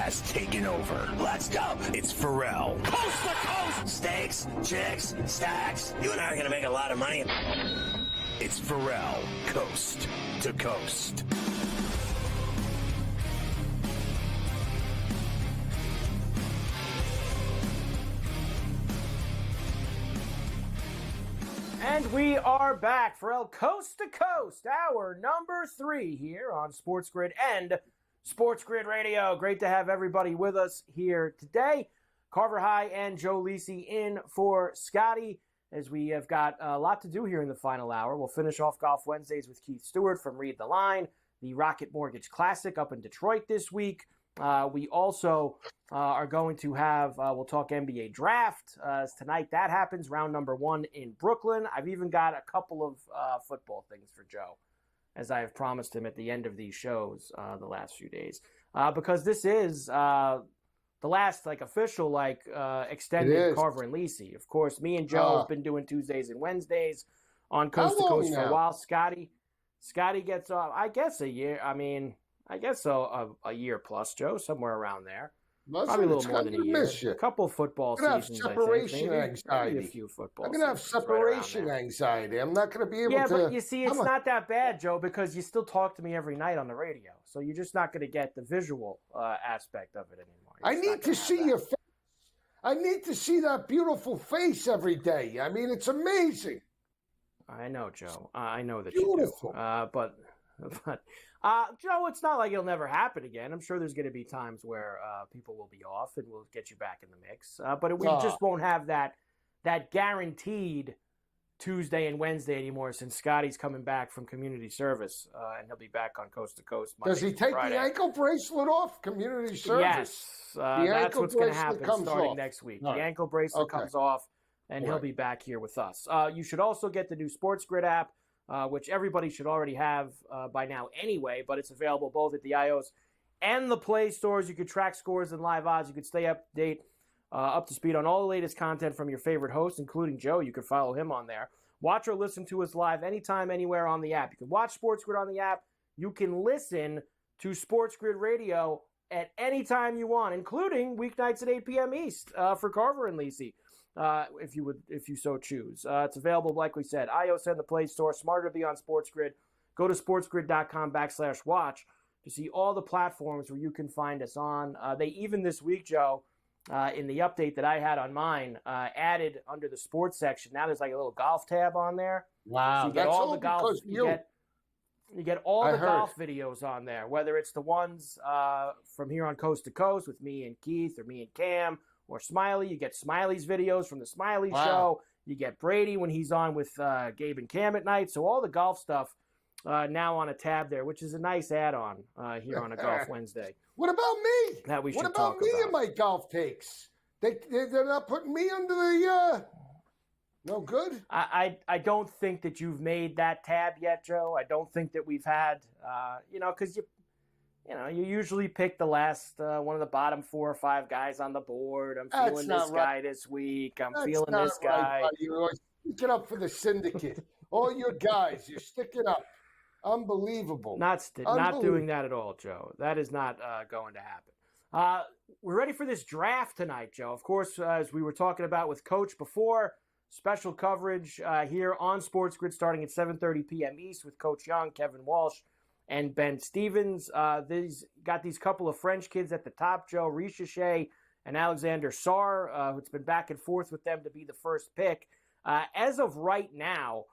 has taken over. Let's go. It's Ferrall. Coast to coast. Steaks, chicks, stacks. You and I are going to make a lot of money. It's Ferrall, coast to coast. And we are back, Ferrall, coast to coast, hour number 3 here on SportsGrid and SportsGrid Radio. Great to have everybody with us here today. Carver High and Joe Lisi in for Scotty, as we have got a lot to do here in the final hour. We'll finish off Golf Wednesdays with Keith Stewart from Read the Line, the Rocket Mortgage Classic up in Detroit this week. We also are going to have, we'll talk NBA Draft. Tonight that happens, round number 1 in Brooklyn. I've even got a couple of football things for Joe, as I have promised him at the end of these shows the last few days. Because this is the last official extended Carver and Lisi. Of course, me and Joe have been doing Tuesdays and Wednesdays on Coast to Coast for a while. Scotty gets off, I guess, a year. I guess so, a year plus, Joe, somewhere around there. Probably a little more than a year. A couple football seasons, separation anxiety. Maybe a few football I'm going to have separation anxiety. I'm not going to be able to... Yeah, but you see, it's not that bad, Joe, because you still talk to me every night on the radio. So you're just not going to get the visual aspect of it anymore. I need to see your face. I need to see that beautiful face every day. It's amazing. I know, Joe. I know that beautiful. You do. But Joe, it's not like it'll never happen again. I'm sure there's going to be times where people will be off and we'll get you back in the mix. But we just won't have that guaranteed Tuesday and Wednesday anymore, since Scotty's coming back from community service and he'll be back on Coast to Coast Monday. Does he take Friday. the ankle bracelet off? Community service? Yes. That's what's going to happen starting next week. Right. The ankle bracelet comes off, and he'll be back here with us. You should also get the new SportsGrid app, which everybody should already have by now anyway, but it's available both at the iOS and the Play stores. You could track scores and live odds. You could stay up to date, up to speed on all the latest content from your favorite hosts, including Joe. You can follow him on there. Watch or listen to us live anytime, anywhere on the app. You can watch SportsGrid on the app. You can listen to SportsGrid Radio at any time you want, including weeknights at 8 p.m. East for Carver and Lisi. If you so choose. It's available, like we said, iOS and the Play Store. Smarter to be on SportsGrid. Go to sportsgrid.com/watch to see all the platforms where you can find us on. They even this week, Joe, in the update that I had on mine, added under the sports section. Now there's a little golf tab on there. Wow, so you get all the golf. You get all the golf videos on there, whether it's the ones from here on Coast to Coast with me and Keith or me and Cam, or Smiley. You get Smiley's videos from the Smiley Show. You get Brady when he's on with Gabe and Cam at night. So all the golf stuff now on a tab there, which is a nice add-on here on a Golf Wednesday. What about me? That we should what about talk me about. and my golf takes? They're not putting me under the... No good? I don't think that you've made that tab yet, Joe. I don't think that we've had, because you usually pick the last one of the bottom 4 or 5 guys on the board. I'm feeling this guy this week. I'm feeling this guy. Right, you're always sticking up for the syndicate. All your guys, you're sticking up. Unbelievable. Not doing that at all, Joe. That is not going to happen. We're ready for this draft tonight, Joe. Of course, as we were talking about with Coach before, special coverage here on SportsGrid starting at 7:30 p.m. East with Coach Young, Kevin Walsh, and Ben Stevens. Got these couple of French kids at the top, Joe, Richeche and Alexander Sarr, who's been back and forth with them to be the first pick. As of right now,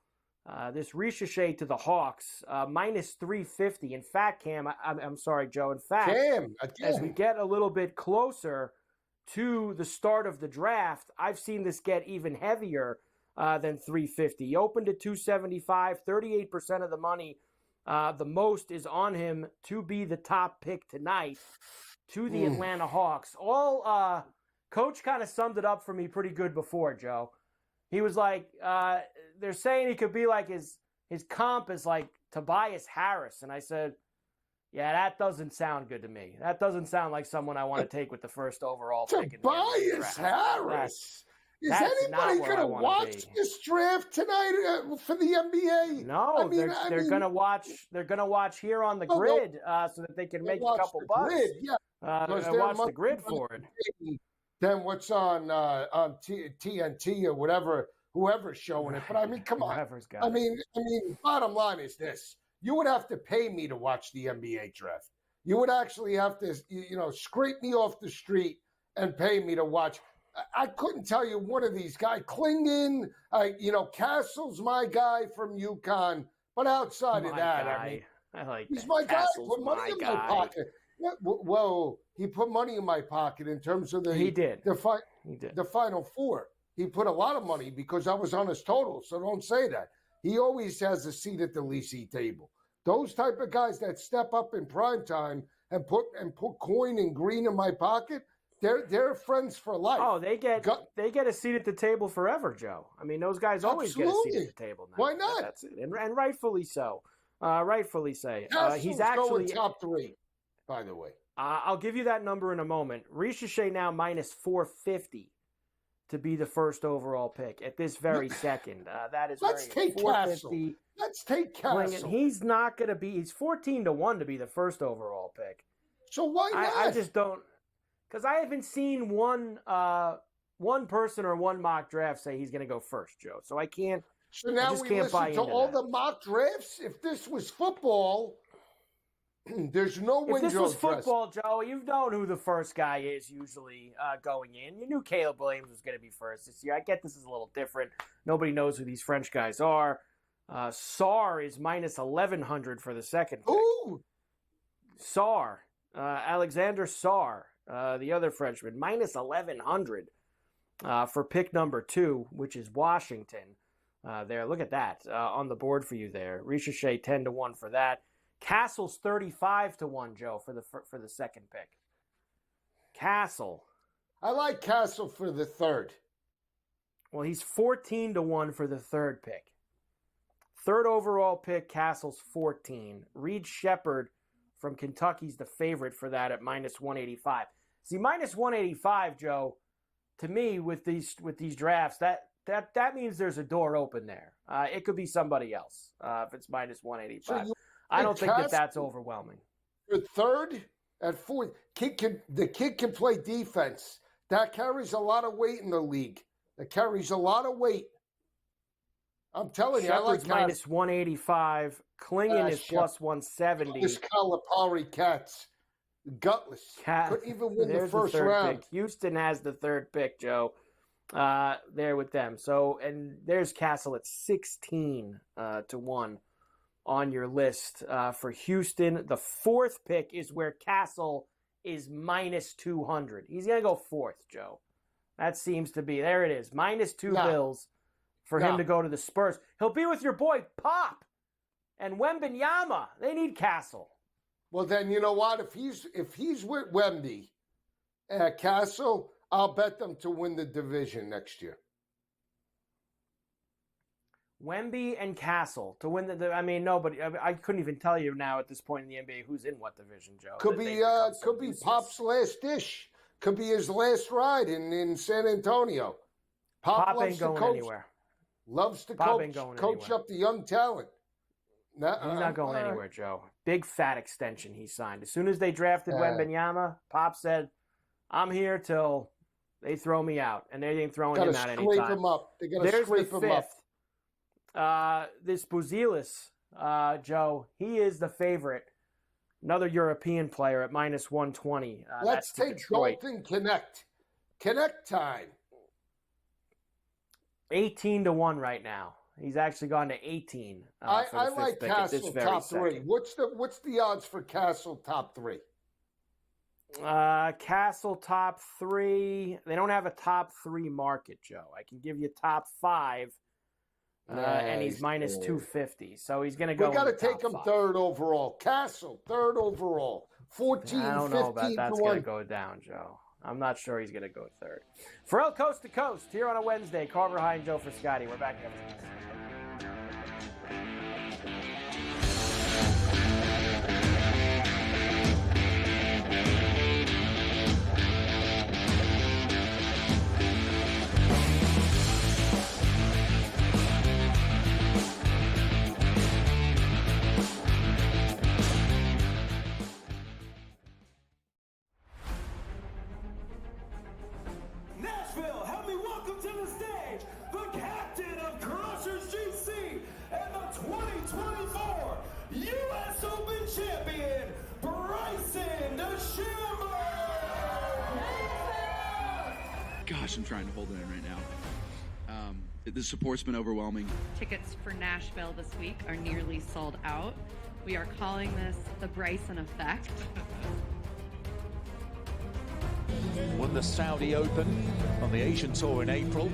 this Richeche to the Hawks, minus 350. In fact, Cam, I'm sorry, Joe. In fact, as we get a little bit closer to the start of the draft, I've seen this get even heavier than 350. He opened at 275, 38% of the money. The most is on him to be the top pick tonight to the Atlanta Hawks. Coach kind of summed it up for me pretty good before, Joe. He was like, they're saying he could be like his comp is like Tobias Harris. And I said, yeah, that doesn't sound good to me. That doesn't sound like someone I want to take with the first overall pick. Tobias Harris? Is That's anybody not going to watch this draft tonight for the NBA? No, they're going to watch. They're going to watch here on the grid so that they can make a couple bucks. Grid, yeah. Watch the grid for it. Than what's on TNT or whatever, whoever's showing it. But I mean, come on. I mean, bottom line is this: you would have to pay me to watch the NBA draft. You would actually have to, scrape me off the street and pay me to watch. I couldn't tell you one of these guys. Klingon, Castle's my guy from UConn. But outside of that, I mean, he's my guy. Put money in my pocket. Whoa, he put money in my pocket in terms of he did. The Final Four. He put a lot of money because I was on his total. So don't say that. He always has a seat at the leasing table. Those type of guys that step up in prime time and put coin and green in my pocket, they're friends for life. Oh, they get a seat at the table forever, Joe. I mean, those guys always get a seat at the table now. Why not? That's it. And rightfully so. Rightfully so. He's actually going top 3, by the way. I'll give you that number in a moment. Ricochet now minus 450 to be the first overall pick at this very second. That is Let's take Castle. Let's take Castle. He's not going to be. He's 14-1 to be the first overall pick. So why not? I just don't, because I haven't seen one person or one mock draft say he's going to go first, Joe. So I can't. So now we listen to all the mock drafts. If this was football, there's no window. If this was football, Joe, you've known who the first guy is usually going in. You knew Caleb Williams was going to be first this year. I get this is a little different. Nobody knows who these French guys are. Sarr is minus 1,100 for the second pick. Ooh! Sarr. Alexander Sarr, the other Frenchman, minus 1,100 for pick number 2, which is Washington. There, look at that on the board for you there. Ricochet 10-1 for that. Castle's 35-1, Joe, for the second pick. Castle. I like Castle for the third. Well, he's 14-1 for the third pick. Third overall pick, Castle's 14. Reed Shepherd from Kentucky's the favorite for that at minus 185. See, minus 185, Joe, to me with these drafts, that means there's a door open there. It could be somebody else if it's minus 185. So I don't think that's overwhelming. For third at fourth, the kid can play defense. That carries a lot of weight in the league. That carries a lot of weight. I'm telling you, I like minus 185. Klingon is plus 170. This Calipari Cats, gutless. Couldn't even win the first round. Pick. Houston has the third pick, Joe. There with them. So, and there's Castle at 16-1 on your list for Houston. The fourth pick is where Castle is minus 200. He's going to go fourth, Joe. That seems to be, there it is, minus 2 bills for him to go to the Spurs. He'll be with your boy Pop and Wembanyama. They need Castle. Well, then you know what? If he's with Wemby, Castle, I'll bet them to win the division next year. Wemby and Castle to win I couldn't even tell you now at this point in the NBA who's in what division, Joe. Could be Pop's last dish. Could be his last ride in San Antonio. Pop ain't going anywhere. Loves to coach up the young talent. He's not going anywhere, Joe. Big fat extension he signed. As soon as they drafted Wembanyama, Pop said, I'm here till they throw me out. And they ain't throwing him out anytime. Scrape him up. They got to scrape him up. This Buzelis, Joe, he is the favorite. Another European player at minus 120. Let's take Dalton Connect. Connect time. 18-1 right now. He's actually gone to 18. I like Castle top 3. What's the odds for Castle top 3? Castle top 3. They don't have a top 3 market, Joe. I can give you top 5. And he's minus 250. So he's going to go. We got to take him 3rd overall. Castle 3rd overall. 14, I don't know about that's going to go down, Joe. I'm not sure he's going to go 3rd. Ferrall Coast to Coast here on a Wednesday. Carver High and Joe for Scotty. We're back after this. U.S. Open champion, Bryson DeChambeau. Gosh, I'm trying to hold it in right now. The support's been overwhelming. Tickets for Nashville this week are nearly sold out. We are calling this the Bryson effect. Won the Saudi Open on the Asian Tour in April,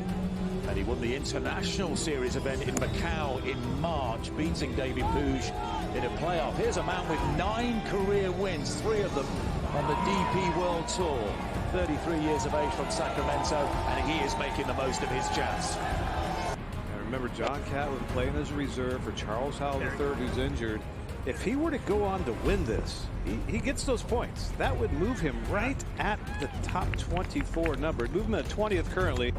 and he won the International Series event in Macau in March, beating David Puig in a playoff. Here's a man with 9 career wins, 3 of them on the DP World Tour. 33 years of age from Sacramento, and he is making the most of his chance. Remember, John Catlin playing as a reserve for Charles Howell III, who's injured. If he were to go on to win this, he gets those points. That would move him right at the top 24 number. Move him at 20th currently.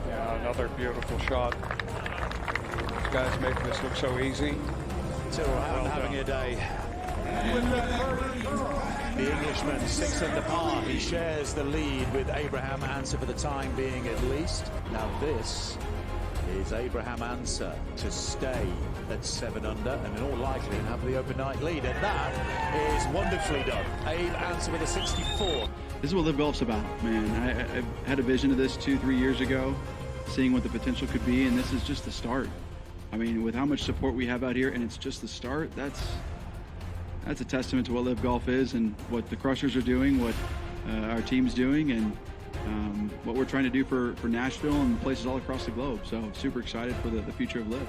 Yeah, another beautiful shot. These guys making this look so easy. So having a day. The Englishman 6 under par. He shares the lead with Abraham Answer for the time being, at least. Now this is Abraham Answer to stay at 7 under and in all likelihood have the open night lead, and that is wonderfully done. Abe Answer with a 64. This is what Live Golf's about, man. I had a vision of this 2-3 years ago, seeing what the potential could be, and this is just the start. I mean, with how much support we have out here, and it's just the start, that's a testament to what Live Golf is and what the Crushers are doing, what our team's doing, and what we're trying to do for Nashville and places all across the globe. So super excited for the future of Live.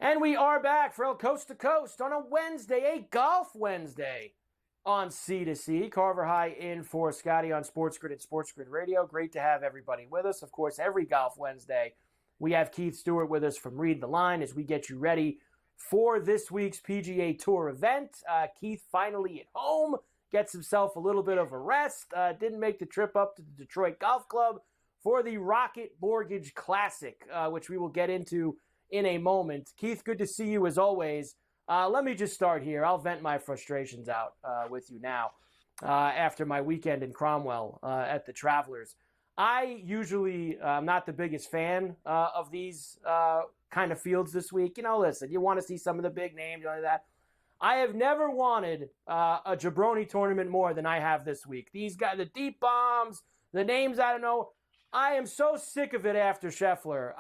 And we are back for Coast to Coast on a Wednesday, a Golf Wednesday on C2C. Carver High in for Scotty on SportsGrid and SportsGrid Radio. Great to have everybody with us. Of course, every Golf Wednesday, we have Keith Stewart with us from Read the Line as we get you ready for this week's PGA Tour event. Keith finally at home, gets himself a little bit of a rest. Didn't make the trip up to the Detroit Golf Club for the Rocket Mortgage Classic, which we will get into in a moment. Keith, good to see you as always. Let me just start here. I'll vent my frustrations out with you now after my weekend in Cromwell at the Travelers. I usually am not the biggest fan of these kind of fields this week. You know, listen, you want to see some of the big names like that. I have never wanted a jabroni tournament more than I have this week. These guys, the deep bombs, the names I don't know. I am so sick of it after Scheffler.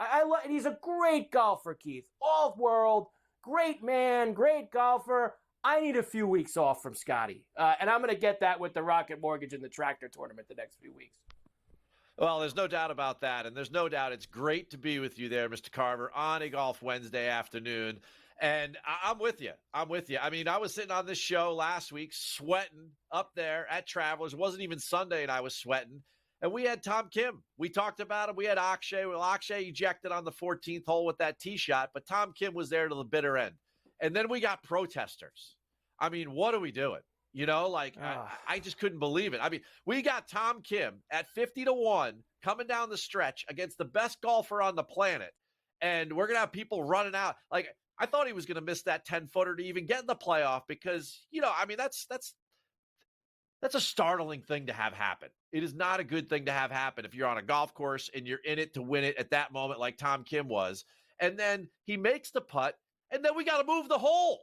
He's a great golfer, Keith. All-world, great man, great golfer. I need a few weeks off from Scotty. And I'm going to get that with the Rocket Mortgage and the Tractor Tournament the next few weeks. Well, there's no doubt about that. And there's no doubt it's great to be with you there, Mr. Carver, on a Golf Wednesday afternoon. And I'm with you. I mean, I was sitting on this show last week sweating up there at Travelers. It wasn't even Sunday and I was sweating. And we had Tom Kim. We talked about him. We had Akshay. Well, Akshay ejected on the 14th hole with that tee shot, but Tom Kim was there to the bitter end. And then we got protesters. I mean, what are we doing? You know, like, I just couldn't believe it. I mean, we got Tom Kim at 50-1 coming down the stretch against the best golfer on the planet. And we're going to have people running out. Like, I thought he was going to miss that 10-footer to even get in the playoff because, you know, I mean, that's a startling thing to have happen. It is not a good thing to have happen if you're on a golf course and you're in it to win it at that moment like Tom Kim was. And then he makes the putt, and then we got to move the hole.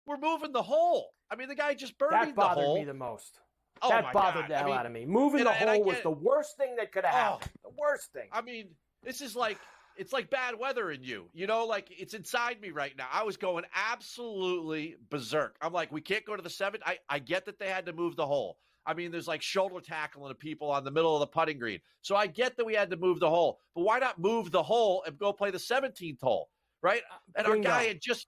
We're moving the hole. I mean, the guy just birdied the hole. That bothered me the most. Oh, that bothered the hell out of me. Moving the hole was the worst thing that could have happened. The worst thing. I mean, this is like, it's like bad weather in you. You know, like it's inside me right now. I was going absolutely berserk. I'm like, we can't go to the 7th. I get that they had to move the hole. I mean, there's like shoulder tackling of people on the middle of the putting green. So I get that we had to move the hole. But why not move the hole and go play the 17th hole? Right? And our guy had just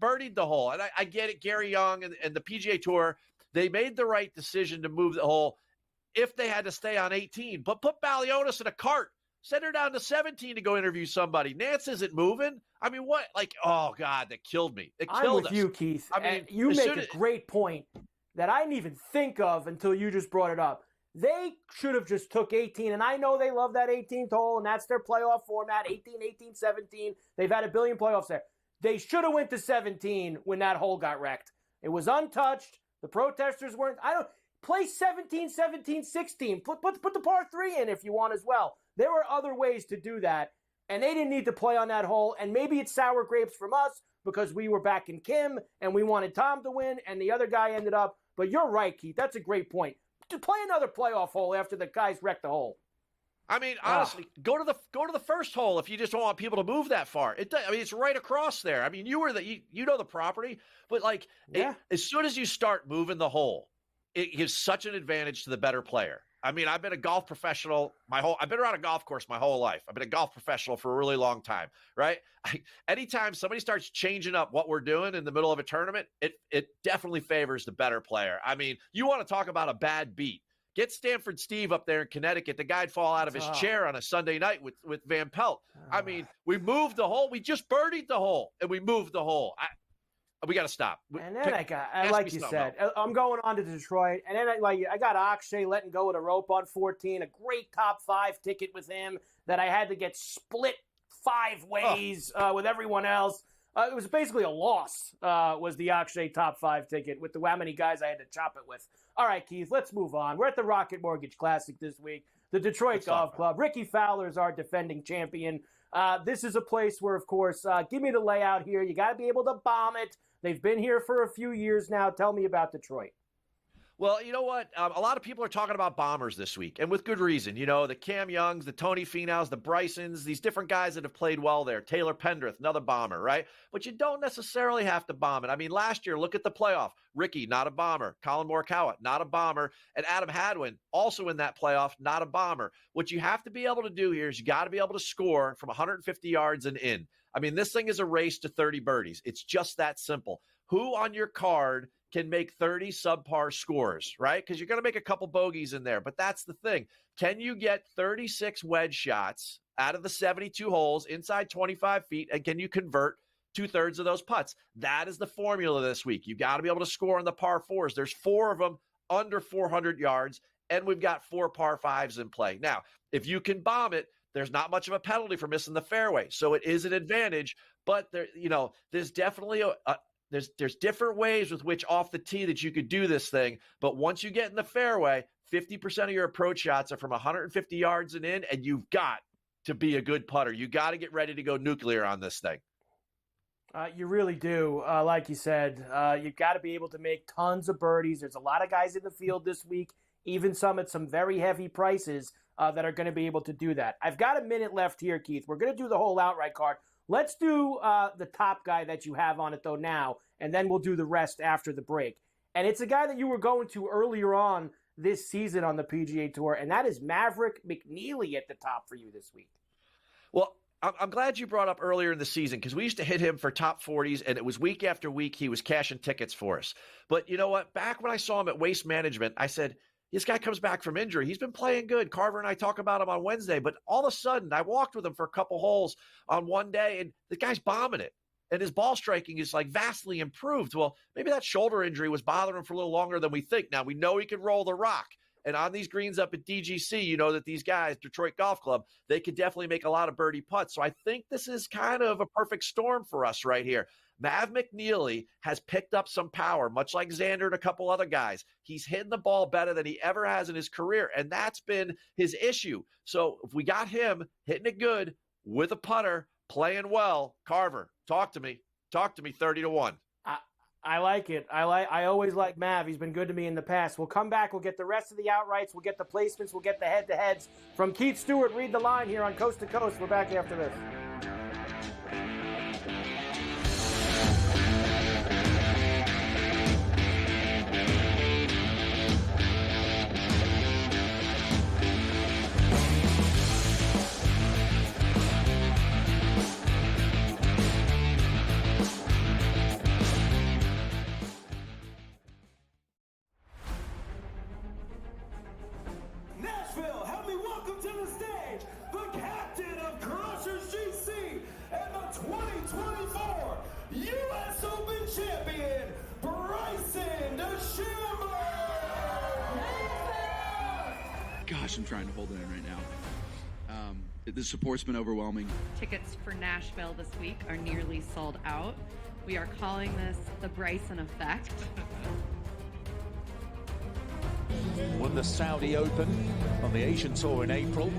birdied the hole. And I get it, Gary Young and the PGA Tour, they made the right decision to move the hole if they had to stay on 18. But put Balionis in a cart Send her down to 17 to go interview somebody. Nance isn't moving. I mean, what? Like, oh, God, that killed me. It killed us. I'm with you, Keith. I mean, you make a great point that I didn't even think of until you just brought it up. They should have just took 18, and I know they love that 18th hole, and that's their playoff format, 18, 18, 17. They've had a billion playoffs there. They should have went to 17 when that hole got wrecked. It was untouched. The protesters weren't. Play 17, 17, 16. Put the par 3 in if you want as well. There were other ways to do that, and they didn't need to play on that hole. And maybe it's sour grapes from us because we were back in Kim, and we wanted Tom to win, and the other guy ended up. But you're right, Keith. That's a great point. To play another playoff hole after the guys wrecked the hole. I mean, honestly, go to the first hole if you just don't want people to move that far. It's right across there. I mean, you know the property, but as soon as you start moving the hole, it gives such an advantage to the better player. I mean, I've been a golf professional I've been around a golf course my whole life. I've been a golf professional for a really long time, right? Anytime somebody starts changing up what we're doing in the middle of a tournament, it definitely favors the better player. I mean, you want to talk about a bad beat. Get Stanford Steve up there in Connecticut. The guy'd fall out of his chair on a Sunday night with Van Pelt. I mean, we moved the hole. We just birdied the hole, and we moved the hole. We got to stop. And then like you said, I'm going on to Detroit, and then I got Akshay letting go of the rope on 14, a great top 5 ticket with him that I had to get split 5 ways with everyone else. It was basically a loss, was the Akshay top 5 ticket with how many guys I had to chop it with. All right, Keith, let's move on. We're at the Rocket Mortgage Classic this week. The Detroit Golf Club. Ricky Fowler is our defending champion. This is a place where, of course, give me the layout here. You got to be able to bomb it. They've been here for a few years now. Tell me about Detroit. Well, you know what? A lot of people are talking about bombers this week, and with good reason. You know, the Cam Youngs, the Tony Finau's, the Brysons, these different guys that have played well there. Taylor Pendrith, another bomber, right? But you don't necessarily have to bomb it. I mean, last year, look at the playoff. Ricky, not a bomber. Colin Morikawa, not a bomber. And Adam Hadwin, also in that playoff, not a bomber. What you have to be able to do here is you got to be able to score from 150 yards and in. I mean, this thing is a race to 30 birdies. It's just that simple. Who on your card can make 30 subpar scores, right? Because you're going to make a couple bogeys in there. But that's the thing. Can you get 36 wedge shots out of the 72 holes inside 25 feet, and can you convert 2/3 of those putts? That is the formula this week. You got to be able to score on the par 4s. There's 4 of them under 400 yards, and we've got 4 par 5s in play. Now, if you can bomb it, there's not much of a penalty for missing the fairway. So it is an advantage, but there's definitely there's different ways with which off the tee that you could do this thing. But once you get in the fairway, 50% of your approach shots are from 150 yards and in, and you've got to be a good putter. You got to get ready to go nuclear on this thing. You really do. Like you said, you've got to be able to make tons of birdies. There's a lot of guys in the field this week, even some at some very heavy prices that are going to be able to do that. I've got a minute left here, Keith. We're going to do the whole outright card. Let's do the top guy that you have on it, though, now, and then we'll do the rest after the break. And it's a guy that you were going to earlier on this season on the PGA Tour, and that is Maverick McNeely at the top for you this week. Well, I'm glad you brought up earlier in the season because we used to hit him for top 40s, and it was week after week he was cashing tickets for us. But you know what? Back when I saw him at Waste Management, I said, this guy comes back from injury. He's been playing good. Carver and I talk about him on Wednesday, but all of a sudden I walked with him for a couple holes on one day, and the guy's bombing it. And his ball striking is vastly improved. Well, maybe that shoulder injury was bothering him for a little longer than we think. Now, we know he can roll the rock. And on these greens up at DGC, you know that these guys, Detroit Golf Club, they could definitely make a lot of birdie putts. So I think this is kind of a perfect storm for us right here. Mav McNeely has picked up some power, much like Xander and a couple other guys. He's hitting the ball better than he ever has in his career, and that's been his issue. So if we got him hitting it good with a putter, playing well, Carver, talk to me. Talk to me 30-1. I like it. I always like Mav. He's been good to me in the past. We'll come back. We'll get the rest of the outrights. We'll get the placements. We'll get the head-to-heads. From Keith Stewart, read the line here on Coast to Coast. We're back after this. Nashville, help me welcome to the stage the champion, Bryson DeChambeau. Gosh, I'm trying to hold it in right now. The support's been overwhelming. Tickets for Nashville this week are nearly sold out. We are calling this the Bryson effect. Won the Saudi Open on the Asian Tour in April,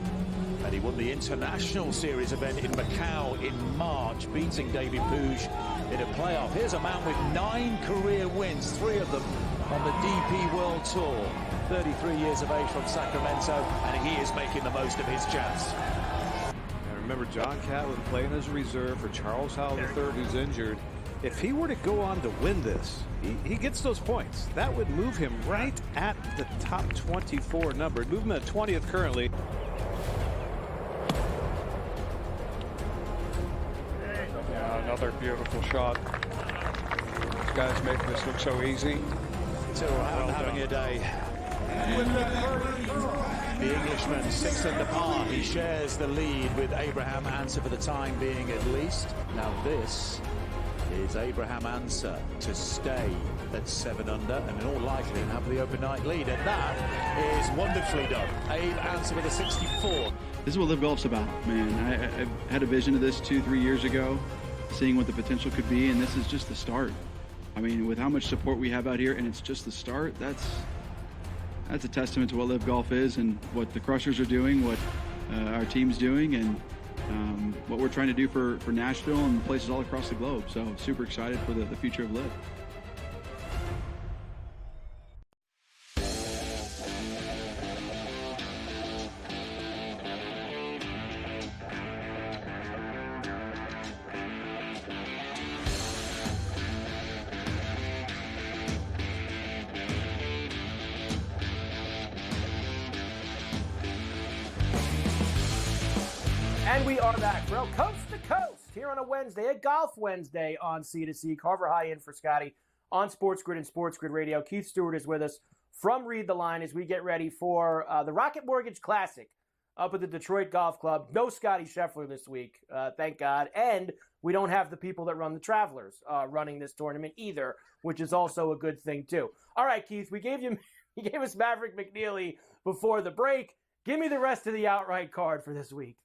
and he won the International Series event in Macau in March, beating David Puig in a playoff. Here's a man with 9 career wins, 3 of them on the DP World Tour. 33 years of age from Sacramento, and he is making the most of his chance. I remember John Catlin playing as a reserve for Charles Howell III, who's injured. If he were to go on to win this, he gets those points. That would move him right at the top 24 number. Move him at 20th currently. Yeah, another beautiful shot. These guys make this look so easy. Having a day. The Englishman 6 under par. He shares the lead with Abraham Answer for the time being, at least. Now this is Abraham Answer to stay at 7 under and in all likelihood have the overnight lead, and that is wonderfully done. Abe Answer with a 64. This is what Live Golf's about, man. I had a vision of this 2-3 years ago, seeing what the potential could be, and this is just the start. I mean, with how much support we have out here, and it's just the start, that's a testament to what Live Golf is and what the Crushers are doing, what our team's doing, and what we're trying to do for Nashville and places all across the globe. So super excited for the future of Live. And we are back, bro. Coast to coast here on a Wednesday, a Golf Wednesday on C2C. Carver High in for Scotty on SportsGrid and SportsGrid Radio. Keith Stewart is with us from Read the Line as we get ready for the Rocket Mortgage Classic up at the Detroit Golf Club. No Scotty Scheffler this week, thank God. And we don't have the people that run the Travelers running this tournament either, which is also a good thing too. All right, Keith, you gave us Maverick McNeely before the break. Give me the rest of the outright card for this week.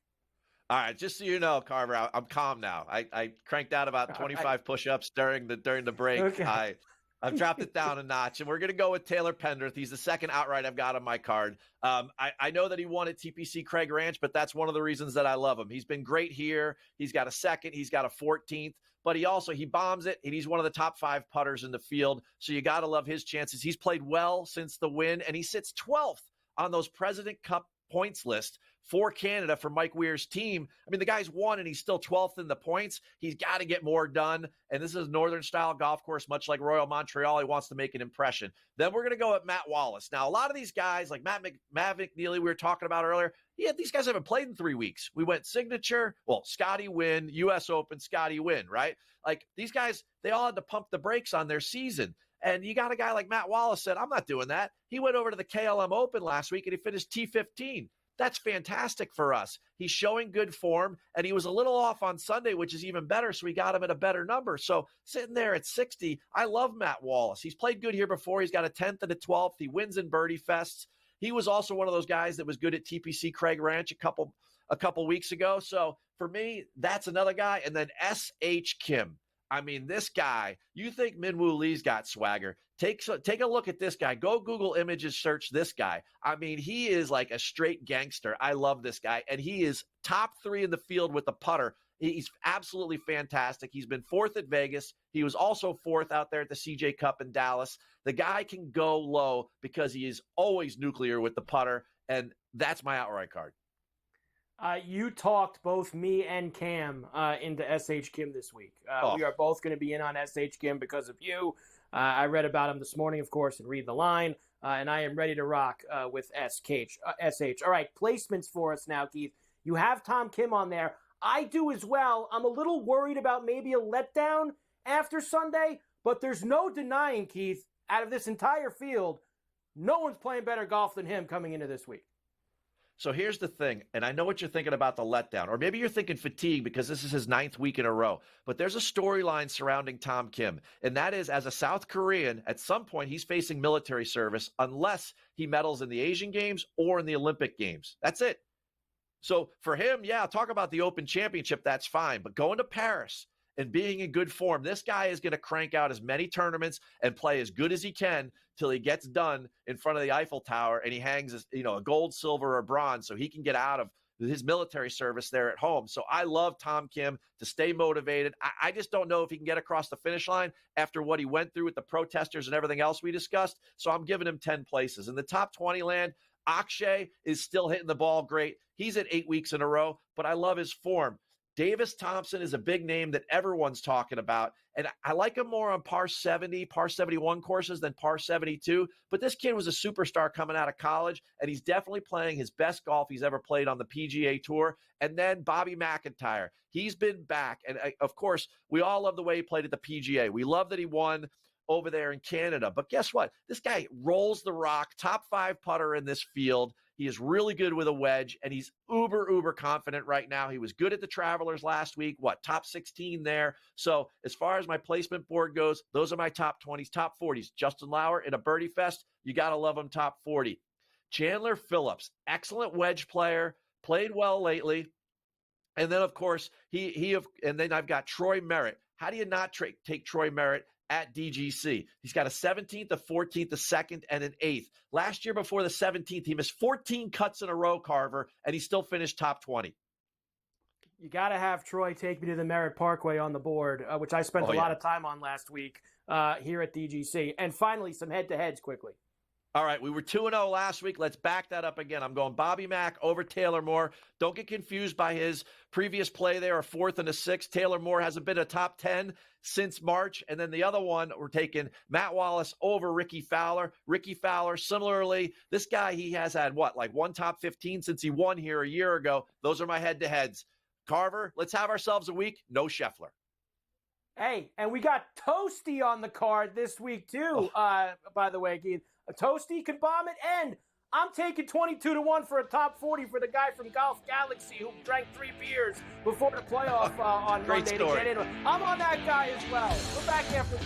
All right, just so you know, Carver, I'm calm now. I cranked out about 25 push-ups during the break. Okay. I've dropped it down a notch, and we're going to go with Taylor Pendrith. He's the second outright I've got on my card. I know that he won at TPC Craig Ranch, but that's one of the reasons that I love him. He's been great here. He's got a second. He's got a 14th. But he bombs it, and he's one of the top 5 putters in the field, so you got to love his chances. He's played well since the win, and he sits 12th on those President Cup points list for Canada for Mike Weir's team. I mean, the guy's won and he's still 12th in the points. He's got to get more done. And this is a northern style golf course, much like Royal Montreal. He wants to make an impression. Then we're going to go at Matt Wallace. Now, a lot of these guys like Matt McNeely, we were talking about earlier. Yeah, these guys haven't played in 3 weeks. We went signature. Well, Scotty win, US Open, Scotty win, right? Like these guys, they all had to pump the brakes on their season. And you got a guy like Matt Wallace said, I'm not doing that. He went over to the KLM Open last week and he finished T15. That's fantastic for us. He's showing good form, and he was a little off on Sunday, which is even better, so we got him at a better number. So sitting there at 60, I love Matt Wallace. He's played good here before. He's got a 10th and a 12th. He wins in birdie fests. He was also one of those guys that was good at TPC Craig Ranch a couple weeks ago. So for me, that's another guy. And then S.H. Kim. I mean, this guy, you think Minwoo Lee's got swagger. Take a look at this guy. Go Google images, search this guy. I mean, he is like a straight gangster. I love this guy. And he is top 3 in the field with the putter. He's absolutely fantastic. He's been 4th at Vegas. He was also 4th out there at the CJ Cup in Dallas. The guy can go low because he is always nuclear with the putter. And that's my outright card. You talked both me and Cam into S.H. Kim this week. We are both going to be in on S.H. Kim because of you. I read about him this morning, of course, and Read the Line, and I am ready to rock with S.H. All right, placements for us now, Keith. You have Tom Kim on there. I do as well. I'm a little worried about maybe a letdown after Sunday, but there's no denying, Keith, out of this entire field, no one's playing better golf than him coming into this week. So here's the thing, and I know what you're thinking about the letdown, or maybe you're thinking fatigue because this is his 9th week in a row. But there's a storyline surrounding Tom Kim, and that is, as a South Korean, at some point he's facing military service unless he medals in the Asian Games or in the Olympic Games. That's it. So for him, yeah, talk about the Open Championship, that's fine. But going to Paris and being in good form, this guy is going to crank out as many tournaments and play as good as he can till he gets done in front of the Eiffel Tower and he hangs, a gold, silver, or bronze so he can get out of his military service there at home. So I love Tom Kim to stay motivated. I just don't know if he can get across the finish line after what he went through with the protesters and everything else we discussed. So I'm giving him 10 places. In the top 20 land, Akshay is still hitting the ball great. He's at 8 weeks in a row, but I love his form. Davis Thompson is a big name that everyone's talking about, and I like him more on par 70, par 71 courses than par 72, but this kid was a superstar coming out of college, and he's definitely playing his best golf he's ever played on the PGA Tour. And then Bobby McIntyre, he's been back, and of course, we all love the way he played at the PGA. We love that he won over there in Canada, but guess what? This guy rolls the rock, top 5 putter in this field. He is really good with a wedge, and he's uber confident right now. He was good at the Travelers last week. Top 16 there. So as far as my placement board goes, those are my top 20s, top 40s. Justin Lauer in a birdie fest, you got to love him, top 40. Chandler Phillips, excellent wedge player, played well lately. And then, of course, and then I've got Troy Merritt. How do you not take Troy Merritt at DGC? He's got a 17th, a 14th, a 2nd, and an 8th. Last year before the 17th, he missed 14 cuts in a row, Carver, and he still finished top 20. You got to have Troy take me to the Merritt Parkway on the board, which I spent a lot of time on last week here at DGC. And finally, some head-to-heads quickly. All right, we were 2-0 last week. Let's back that up again. I'm going Bobby Mack over Taylor Moore. Don't get confused by his previous play there, a 4th and a 6th. Taylor Moore hasn't been a top 10 since March. And then the other one, we're taking Matt Wallace over Ricky Fowler. Ricky Fowler, similarly, this guy, he has had one top 15 since he won here a year ago. Those are my head-to-heads. Carver, let's have ourselves a week. No Scheffler. Hey, and we got Toasty on the card this week, too, by the way, Keith. Toasty can bomb it, and I'm taking 22-1 for a top 40 for the guy from Golf Galaxy who drank 3 beers before the playoff on Monday to get in. I'm on that guy as well. We're back after.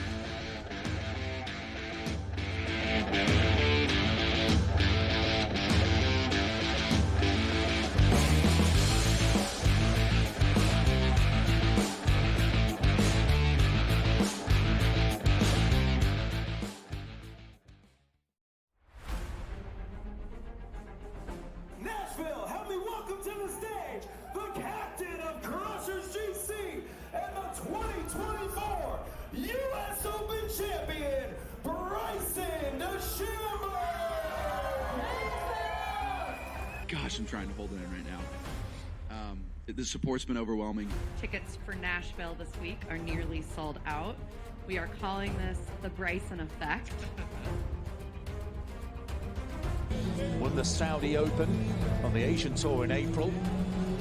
I'm trying to hold it in right now. The support's been overwhelming. Tickets for Nashville this week are nearly sold out. We are calling this the Bryson effect. Won the Saudi Open on the Asian Tour in April,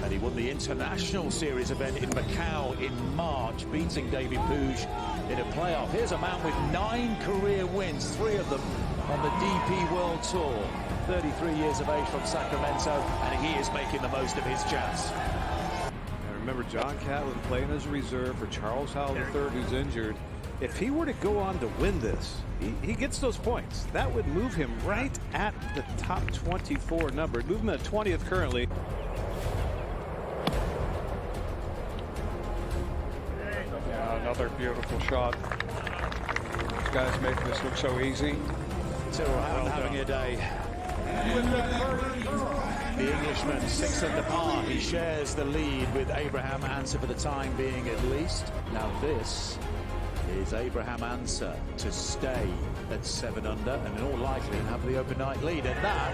and he won the International Series event in Macau in March, beating David Puig in a playoff. Here's a man with 9 career wins, 3 of them on the DP World Tour. 33 years of age from Sacramento, and he is making the most of his chance. I remember John Catlin playing as a reserve for Charles Howell III, who's injured. If he were to go on to win this, he gets those points. That would move him right at the top 24 number. Move him at 20th currently. Yeah, another beautiful shot. These guys make this look so easy. Tyrrell having a day. The Englishman 6 under par. He shares the lead with Abraham Answer for the time being, at least. Now this is Abraham Answer to stay at 7 under and in all likelihood have the overnight lead, and that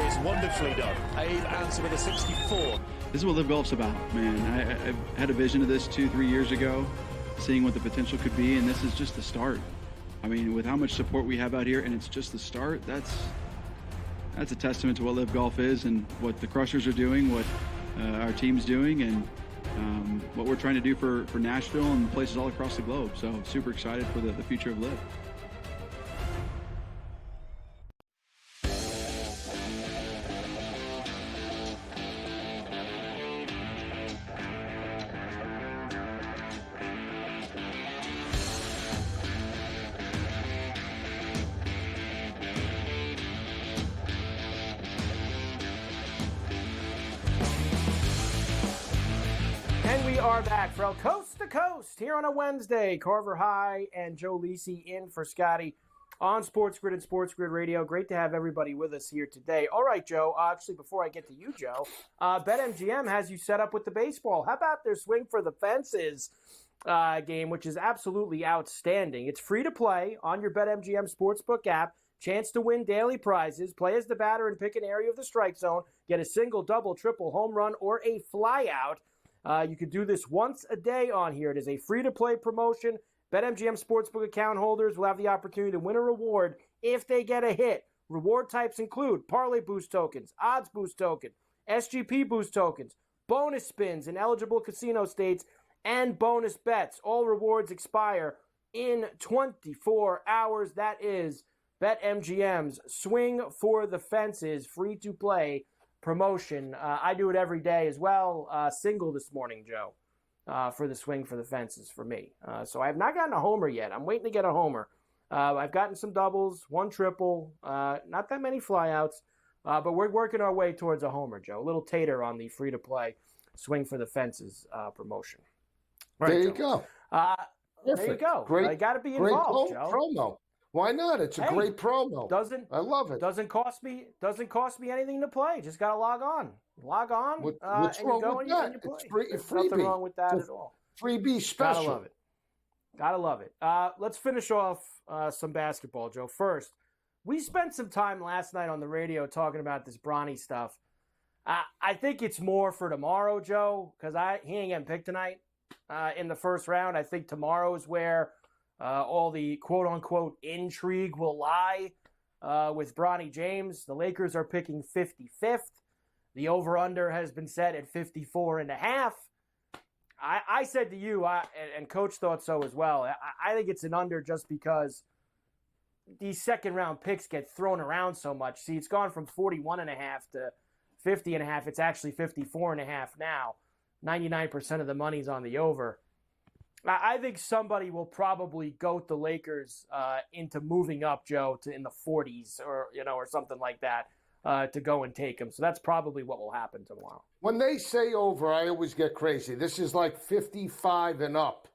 is wonderfully done. Abe Answer with a 64. This is what Live Golf's about, man. I had a vision of this 2-3 years ago, seeing what the potential could be, and this is just the start. I mean, with how much support we have out here, and it's just the start, that's a testament to what Live Golf is and what the Crushers are doing, what our team's doing, and what we're trying to do for Nashville and places all across the globe. So super excited for the future of Live. are back from Coast to Coast here on a Wednesday. Carver High and Joe Lisi in for Scotty on SportsGrid and SportsGrid Radio. Great to have everybody with us here today. All right, Joe. Actually, before I get to you, Joe, BetMGM has you set up with the baseball. How about their Swing for the Fences game, which is absolutely outstanding? It's free to play on your BetMGM Sportsbook app. Chance to win daily prizes. Play as the batter and pick an area of the strike zone. Get a single, double, triple, home run, or a flyout. You can do this once a day on here. It is a free-to-play promotion. BetMGM Sportsbook account holders will have the opportunity to win a reward if they get a hit. Reward types include Parlay Boost tokens, Odds Boost token, SGP Boost tokens, bonus spins in eligible casino states, and bonus bets. All rewards expire in 24 hours. That is BetMGM's Swing for the Fences free-to-play promotion. I do it every day as well. Single this morning, Joe, for the Swing for the Fences for me. So I have not gotten a homer yet. I'm waiting to get a homer. I've gotten some doubles, one triple, not that many flyouts, but we're working our way towards a homer, Joe. A little tater on the free-to-play Swing for the Fences promotion. Right, there you go. There you go. Great, got to be involved, Joe. Promo. Why not? It's a great promo. I love it. Doesn't cost me anything to play. Just got to log on. What's wrong with that? It's freebie. Nothing wrong with that at all. Freebie special. Gotta love it. Let's finish off some basketball, Joe. First, we spent some time last night on the radio talking about this Bronny stuff. I think it's more for tomorrow, Joe, because he ain't getting picked tonight in the first round. I think tomorrow is where all the quote-unquote intrigue will lie with Bronny James. The Lakers are picking 55th. The over-under has been set at 54.5. I said to you, and Coach thought so as well, I think it's an under just because these second-round picks get thrown around so much. See, it's gone from 41.5 to 50.5. It's actually 54.5 now. 99% of the money's on the over. I think somebody will probably goat the Lakers into moving up, Joe, to in the 40s or something like that to go and take them. So that's probably what will happen tomorrow. When they say over, I always get crazy. This is like 55 and up,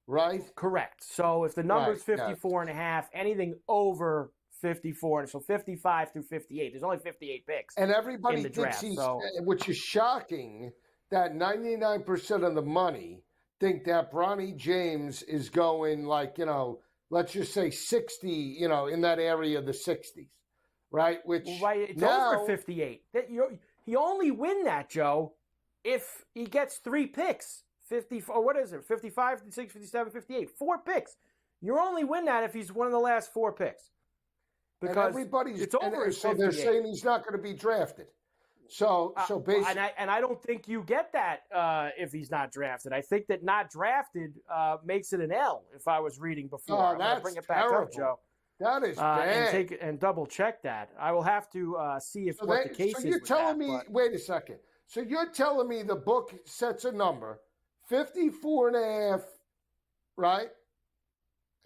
right? Correct. So if the number's 54.5, anything over 54, so 55 through 58. There's only 58 picks. And everybody in the draft, which is shocking, that 99% of the money think that Bronny James is going let's just say 60, in that area of the 60s, right? Which it's over 58. He only win that, Joe, if he gets 3 picks. 50, or what is it? 55, 56, 57, 58. 4 picks. You only win that if he's one of the last 4 picks. Because it's over. So they're saying he's not going to be drafted. So basically, and I don't think you get that if he's not drafted. I think that not drafted makes it an L. If I was reading before, I'm going to bring it back up, Joe. That is bad. And double check that. I will have to see if what the case is. So you're telling me? Wait a second. So you're telling me the book sets a number, 54.5, right?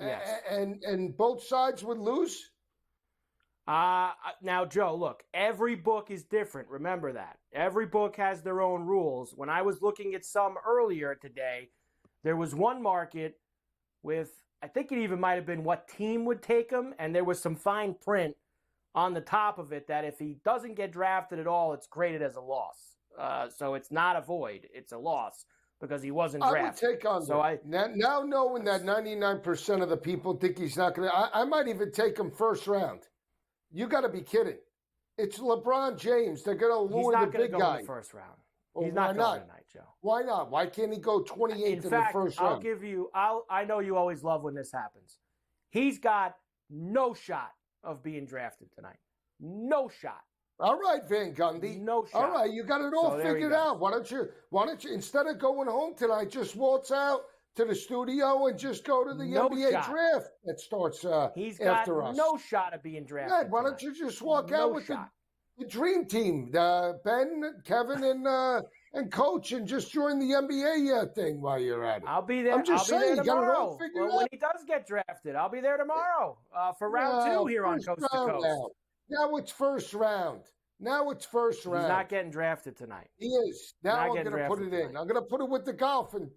Yes. And both sides would lose. Now, Joe, look, every book is different. Remember that. Every book has their own rules. When I was looking at some earlier today, there was one market with, I think it even might have been what team would take him, and there was some fine print on the top of it that if he doesn't get drafted at all, it's graded as a loss. So it's not a void. It's a loss because he wasn't drafted. I would take on now knowing that 99% of the people think he's not going to, I might even take him first round. You got to be kidding. It's LeBron James. They're going to lure the big guy. In the first round. He's not going tonight, Joe. Why not? Why can't he go 28th in the first round? I know you always love when this happens. He's got no shot of being drafted tonight. No shot. All right, Van Gundy. No shot. All right, you got it all figured out. Why don't you, instead of going home tonight, just waltz out to the studio and just go to the NBA draft that starts after us. No shot of being drafted. Yeah, why don't you just walk out with the dream team, Ben, Kevin, and Coach, and just join the NBA thing while you're at it? I'll be there. I'm just saying, you got it all figured out. When he does get drafted, I'll be there tomorrow for round 2 here on Coast to Coast. Now it's first round. Now it's first round. He's not getting drafted tonight. He is. Now I'm going to put it in. I'm going to put it with the golf and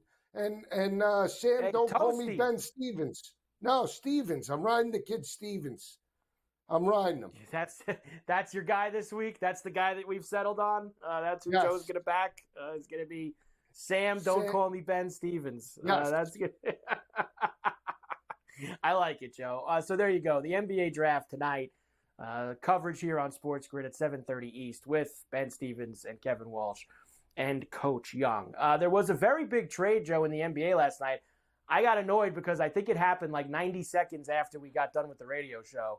Sam. Don't call me Ben Stevens. No, Stevens. I'm riding the kid Stevens. I'm riding him. That's your guy this week. That's the guy that we've settled on. That's who Joe's going to back. It's going to be Sam. Don't call me Ben Stevens. Yes. That's good. I like it, Joe. So there you go. The NBA draft tonight. Coverage here on SportsGrid at 7:30 East with Ben Stevens and Kevin Walsh and Coach Young. There was a very big trade, Joe, in the NBA last night. I got annoyed because I think it happened like 90 seconds after we got done with the radio show.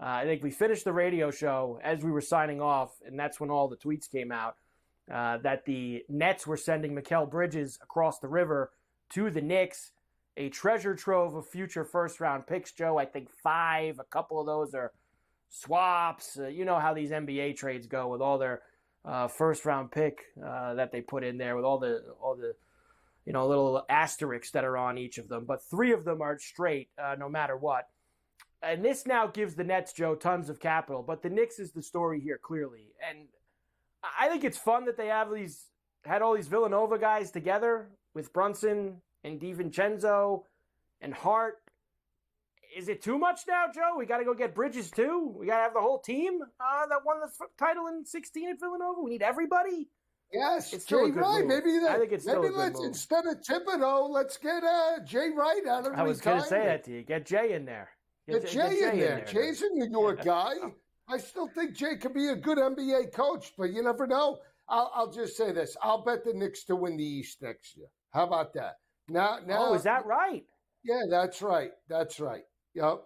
I think we finished the radio show as we were signing off, and that's when all the tweets came out that the Nets were sending Mikal Bridges across the river to the Knicks, a treasure trove of future first-round picks, Joe. I think 5. A couple of those are swaps. You know how these NBA trades go with all their first-round pick that they put in there with all the little asterisks that are on each of them. But 3 of them are straight no matter what. And this now gives the Nets, Joe, tons of capital. But the Knicks is the story here, clearly. And I think it's fun that they had all these Villanova guys together with Brunson and DiVincenzo and Hart. Is it too much now, Joe? We got to go get Bridges, too? We got to have the whole team that won the title in 16 at Villanova? We need everybody? Yes, it's Jay Wright. I think it's still a good move. Instead of Thibodeau, let's get Jay Wright out of retirement. I was going to say that to you. Get Jay in there. Get Jay in there. Jay's a New York guy. I still think Jay could be a good NBA coach, but you never know. I'll just say this. I'll bet the Knicks to win the East next year. How about that? Now, is that right? Yeah, that's right. That's right. Yep.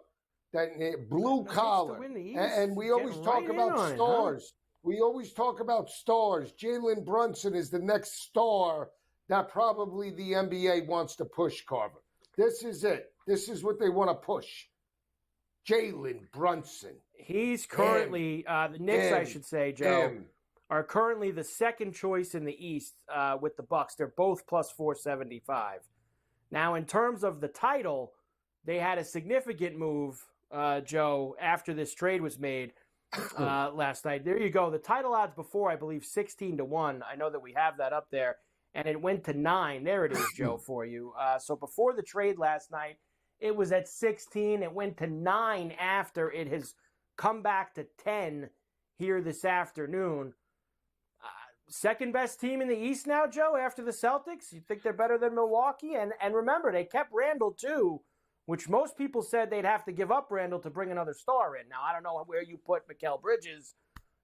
That blue collar. And we always talk about stars. We always talk about stars. Jalen Brunson is the next star that probably the NBA wants to push, Carver. This is it. This is what they want to push. Jalen Brunson. He's currently, the Knicks, I should say, Joe, are currently the second choice in the East with the Bucks. They're both plus 475. Now, in terms of the title, they had a significant move, Joe, after this trade was made last night. There you go. The title odds before, I believe, 16-1. I know that we have that up there. And it went to 9. There it is, Joe, for you. So before the trade last night, it was at 16. It went to 9 after. It has come back to 10 here this afternoon. Second best team in the East now, Joe, after the Celtics? You think they're better than Milwaukee? And remember, they kept Randall, too, which most people said they'd have to give up Randall to bring another star in. Now, I don't know where you put Mikal Bridges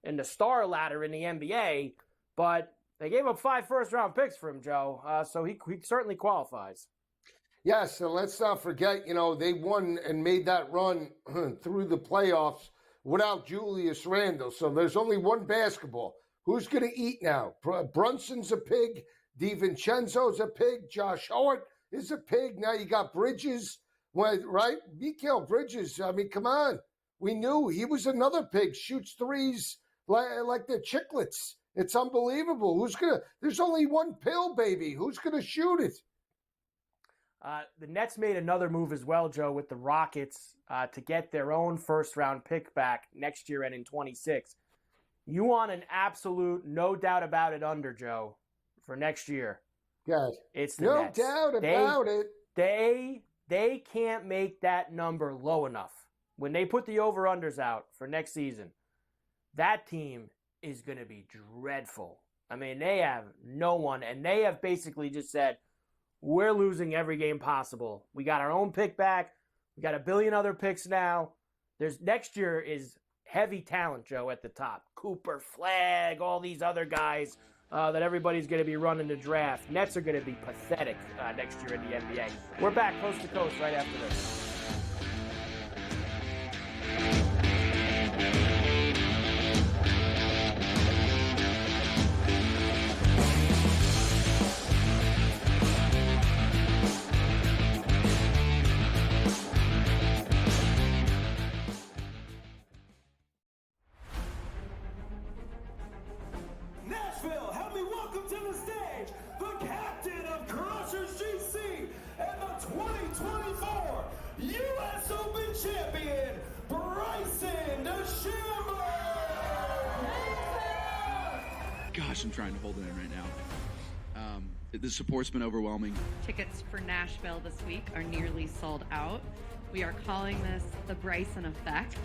in the star ladder in the NBA, but they gave up 5 first-round picks for him, Joe, so he certainly qualifies. Yes, and let's not forget, they won and made that run through the playoffs without Julius Randle. So there's only one basketball. Who's going to eat now? Brunson's a pig. DiVincenzo's a pig. Josh Hart is a pig. Now you got Bridges, right? Mikal Bridges, I mean, come on. We knew he was another pig. Shoots threes like they're chiclets. It's unbelievable. There's only one pill, baby. Who's going to shoot it? The Nets made another move as well, Joe, with the Rockets to get their own first-round pick back next year and in 26. You want an absolute, no doubt about it, under, Joe, for next year. Good. It's the no Nets. Doubt about it. They can't make that number low enough. When they put the over-unders out for next season, that team is going to be dreadful. I mean, they have no one, and they have basically just said, we're losing every game possible. We got our own pick back. We got a billion other picks now. Next year is heavy talent, Joe, at the top. Cooper, Flagg, all these other guys that everybody's going to be running the draft. Nets are going to be pathetic next year in the NBA. We're back coast to coast right after this. Gosh, I'm trying to hold it in right now. The support's been overwhelming. Tickets for Nashville this week are nearly sold out. We are calling this the Bryson effect.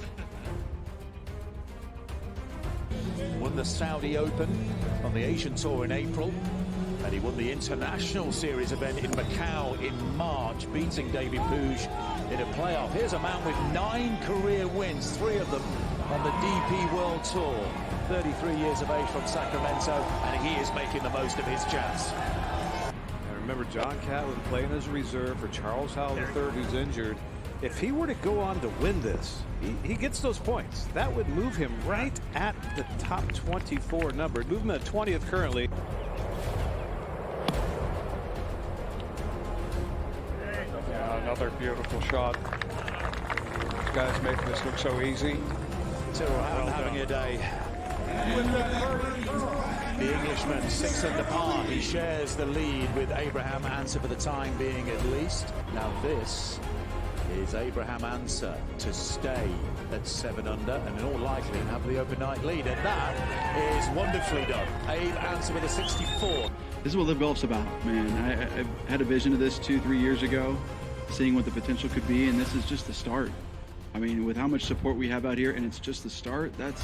Won the Saudi Open on the Asian Tour in April, and he won the International Series event in Macau in March, beating David Puig in a playoff. Here's a man with 9 career wins, 3 of them on the DP World Tour. 33 years of age from Sacramento, and he is making the most of his chance. I remember John Catlin playing as a reserve for Charles Howell III, who's injured. If he were to go on to win this, he gets those points. That would move him right at the top 24 number. Move him at 20th currently. Yeah, another beautiful shot. This guy's making this look so easy. Well having a day. The Englishman 6 under par. He shares the lead with Abraham Answer for the time being, at least. Now this is Abraham Answer to stay at 7 under and in all likelihood have the overnight lead, and that is wonderfully done. Abe Answer with a 64. This is what Live Golf's about, man. I had a vision of this 2-3 years ago, seeing what the potential could be, and this is just the start. I mean, with how much support we have out here, and it's just the start, that's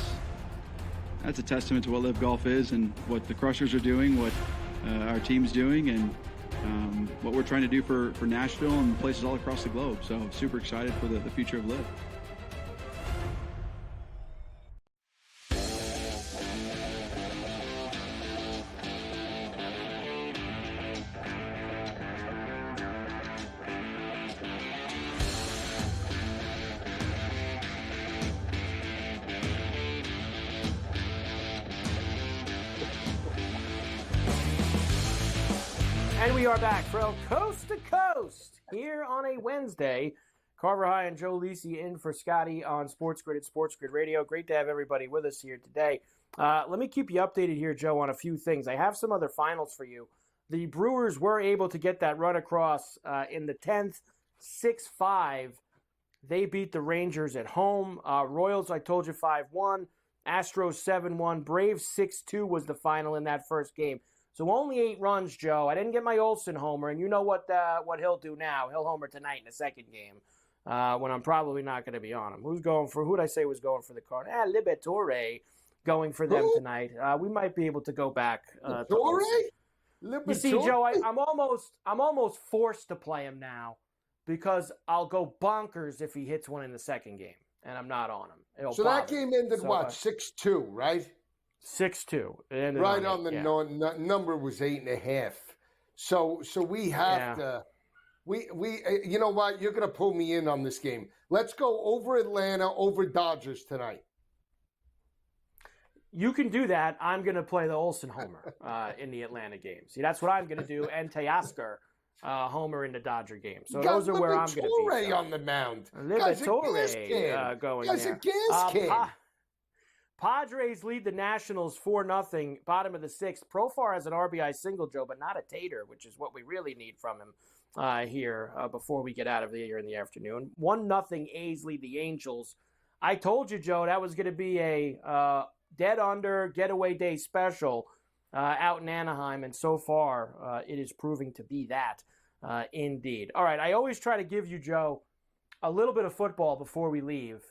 a testament to what Live Golf is and what the Crushers are doing, what our team's doing, and what we're trying to do for Nashville and places all across the globe. So super excited for the future of Live. And we are back from coast to coast here on a Wednesday. Carver High and Joe Lisi in for Scotty on SportsGrid at SportsGrid Radio. Great to have everybody with us here today. Let me keep you updated here, Joe, on a few things. I have some other finals for you. The Brewers were able to get that run across in the 10th, 6-5. They beat the Rangers at home. Royals, I told you, 5-1. Astros 7-1. Braves 6-2 was the final in that first game. So only 8 runs, Joe. I didn't get my Olsen homer, and you know what he'll do now. He'll homer tonight in the second game when I'm probably not going to be on him. Who'd I say was going for the card? Liberatore going for them tonight. We might be able to go back. You see, Joe, I'm almost forced to play him now because I'll go bonkers if he hits one in the second game, and I'm not on him. So that game ended, 6-2, right? 6-2. Right on the number was 8.5. So we have to. We you know what? You're going to pull me in on this game. Let's go over Atlanta, over Dodgers tonight. You can do that. I'm going to play the Olsen homer in the Atlanta game. See, that's what I'm going to do. And Teoscar homer in the Dodger game. So those are where I'm going to be. So. On the mound. Liberatore going there. Padres lead the Nationals 4-0, bottom of the 6th. Profar has an RBI single, Joe, but not a tater, which is what we really need from him here before we get out of here in the afternoon. 1-0 A's lead the Angels. I told you, Joe, that was going to be a dead under getaway day special out in Anaheim, and so far it is proving to be that indeed. All right, I always try to give you, Joe, a little bit of football before we leave,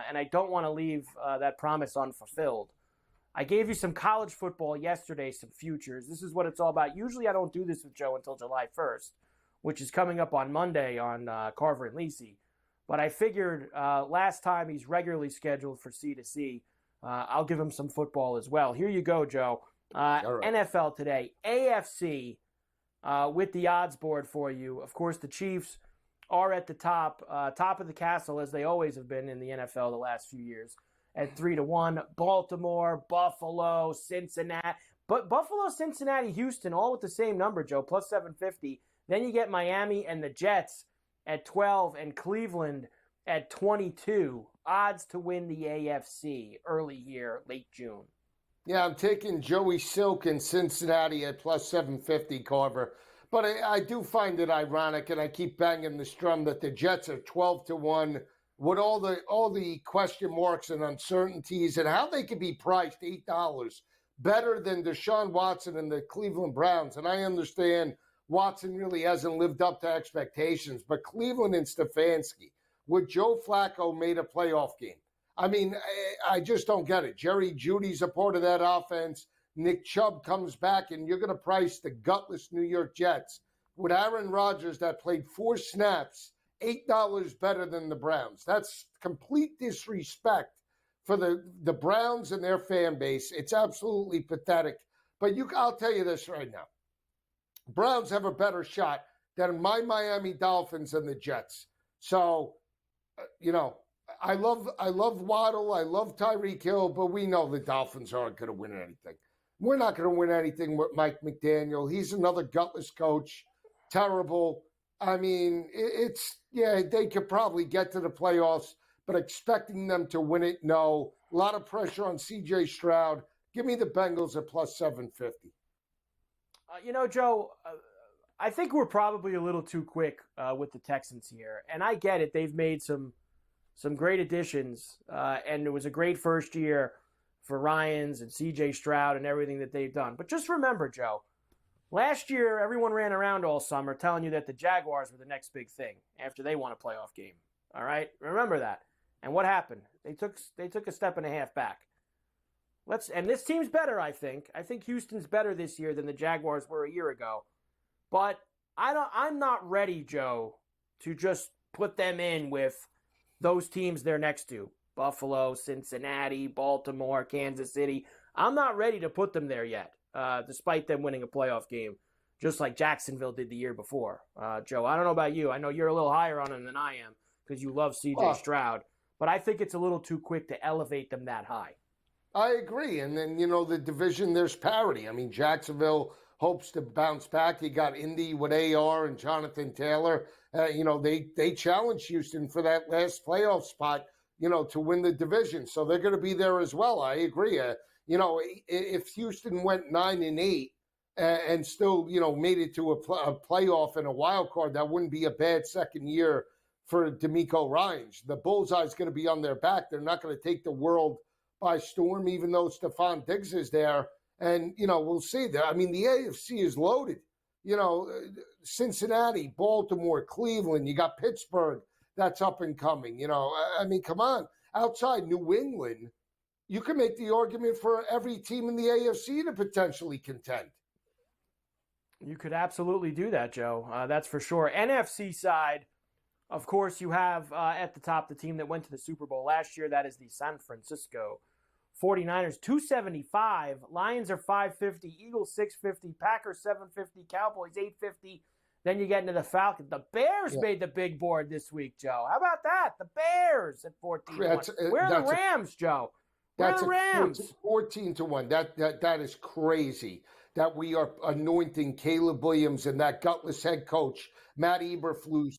and I don't want to leave that promise unfulfilled. I gave you some college football yesterday, some futures. This is what it's all about. Usually I don't do this with Joe until July 1st, which is coming up on Monday on Carver and Lisi. But I figured last time he's regularly scheduled for C2C, I'll give him some football as well. Here you go, Joe. Right. NFL today, AFC with the odds board for you. Of course, the Chiefs are at the top of the castle, as they always have been in the NFL the last few years, at 3-1. Baltimore, Buffalo, Cincinnati. But Buffalo, Cincinnati, Houston, all with the same number, Joe, plus 750. Then you get Miami and the Jets at 12 and Cleveland at 22. Odds to win the AFC early here, late June. Yeah, I'm taking Joey Silk in Cincinnati at plus 750, Carver. But I do find it ironic, and I keep banging this drum, that the Jets are 12-1 with all the question marks and uncertainties and how they could be priced $8 better than Deshaun Watson and the Cleveland Browns. And I understand Watson really hasn't lived up to expectations, but Cleveland and Stefanski, with Joe Flacco, made a playoff game. I mean, I just don't get it. Jerry Jeudy's a part of that offense. Nick Chubb comes back, and you're going to price the gutless New York Jets with Aaron Rodgers that played 4 snaps, $8 better than the Browns. That's complete disrespect for the Browns and their fan base. It's absolutely pathetic. But I'll tell you this right now. Browns have a better shot than my Miami Dolphins and the Jets. So, I love Waddle. I love Tyreek Hill, but we know the Dolphins aren't going to win anything. We're not going to win anything with Mike McDaniel. He's another gutless coach. Terrible. I mean, they could probably get to the playoffs, but expecting them to win it, no. A lot of pressure on C.J. Stroud. Give me the Bengals at plus 750. Joe, I think we're probably a little too quick with the Texans here. And I get it. They've made some great additions, and it was a great first year for Ryans and C.J. Stroud and everything that they've done. But just remember, Joe, last year everyone ran around all summer telling you that the Jaguars were the next big thing after they won a playoff game. All right? Remember that. And what happened? They took a step and a half back. And this team's better, I think. I think Houston's better this year than the Jaguars were a year ago. But I'm not ready, Joe, to just put them in with those teams they're next to. Buffalo, Cincinnati, Baltimore, Kansas City. I'm not ready to put them there yet, despite them winning a playoff game, just like Jacksonville did the year before. Joe, I don't know about you. I know you're a little higher on them than I am because you love C.J. Stroud. But I think it's a little too quick to elevate them that high. I agree. And then, the division, there's parity. I mean, Jacksonville hopes to bounce back. You got Indy with AR and Jonathan Taylor. They challenged Houston for that last playoff spot, to win the division. So they're going to be there as well. I agree. If Houston went 9-8 and still, made it to a playoff and a wild card, that wouldn't be a bad second year for DeMeco Ryans. The bullseye's going to be on their back. They're not going to take the world by storm, even though Stephon Diggs is there. And, we'll see that. I mean, the AFC is loaded. Cincinnati, Baltimore, Cleveland, you got Pittsburgh that's up and coming. I mean, come on. Outside New England, you can make the argument for every team in the AFC to potentially contend. You could absolutely do that, Joe. That's for sure. NFC side, of course, you have at the top the team that went to the Super Bowl last year. That is the San Francisco 49ers, 275. Lions are 550. Eagles, 650. Packers, 750. Cowboys, 850. Then you get into the Falcons. The Bears made the big board this week, Joe. How about that? The Bears at 14-1. Where are the Rams, Joe? Where are the Rams? 14-1. That is crazy that we are anointing Caleb Williams and that gutless head coach, Matt Eberflus,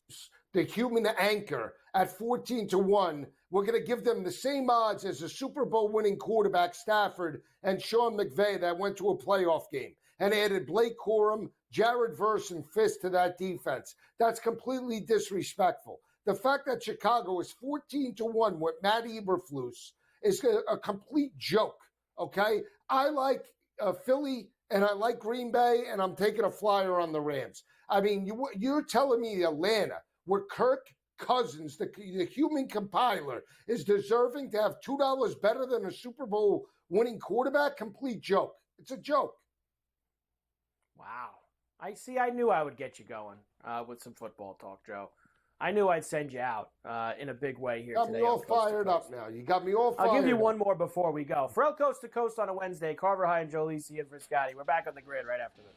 the human anchor, at 14-1. We're going to give them the same odds as a Super Bowl winning quarterback, Stafford, and Sean McVay that went to a playoff game and added Blake Corum, Jared Verse, and Fisk to that defense. That's completely disrespectful. The fact that Chicago is 14-1 with Matt Eberflus is a complete joke, okay? I like Philly and I like Green Bay, and I'm taking a flyer on the Rams. I mean, you're telling me Atlanta, where Kirk Cousins, the human compiler, is deserving to have $2 better than a Super Bowl winning quarterback? Complete joke. It's a joke. Wow. I knew I would get you going with some football talk, Joe. I knew I'd send you out in a big way here today. Got me all fired up now. You got me all fired up. I'll give you one more before we go. Ferrall Coast to Coast on a Wednesday. Carver High and Joe Lisi in for Scotty. We're back on the grid right after this.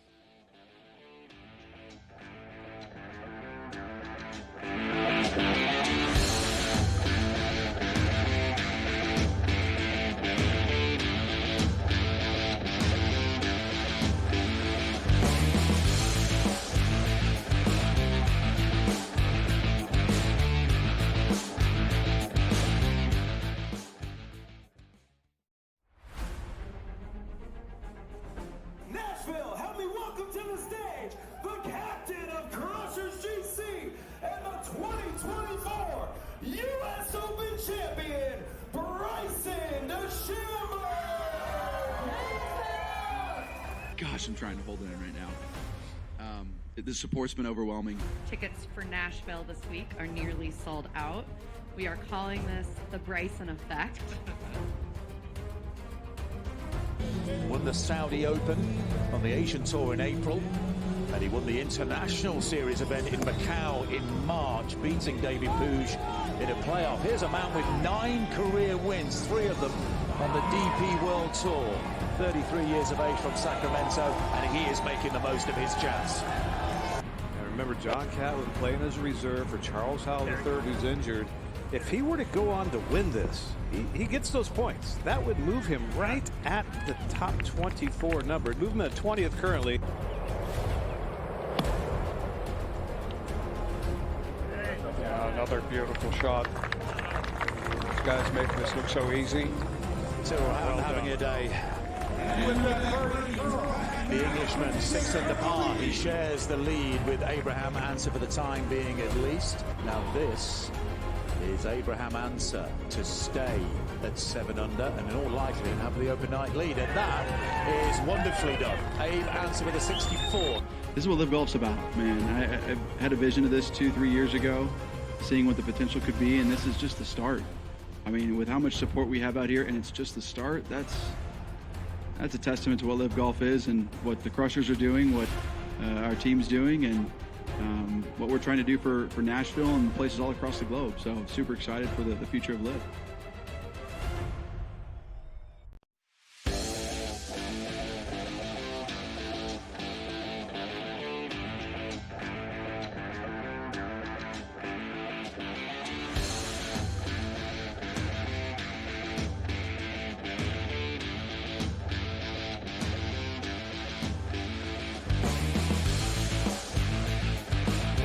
Nashville, help me welcome Gosh, I'm trying to hold it in right now. The support's been overwhelming. Tickets for Nashville this week are nearly sold out. We are calling this the Bryson effect. Won the Saudi Open on the Asian Tour in April, and he won the International Series event in Macau in March, beating David Puig in a playoff. Here's a man with 9 career wins, 3 of them on the DP World Tour. 33 years of age from Sacramento, and he is making the most of his chance. I remember John Catlin playing as a reserve for Charles Howell III, who's injured. If he were to go on to win this, he gets those points. That would move him right at the top 24 number. It'd move him at 20th currently. Yeah, another beautiful shot. This guy's making this look so easy. Well having a day. The Englishman 6 under par. He shares the lead with Abraham Answer for the time being at least. Now this is Abraham Answer to stay at 7 under and in all likelihood have the open night lead. And that is wonderfully done. Abe Answer with a 64. This is what Live Golf's about, man. I had a vision of this 2-3 years ago, seeing what the potential could be, and this is just the start. I mean, with how much support we have out here, and it's just the start, that's a testament to what Live Golf is and what the Crushers are doing, what our team's doing, and what we're trying to do for Nashville and places all across the globe. So super excited for the future of Live.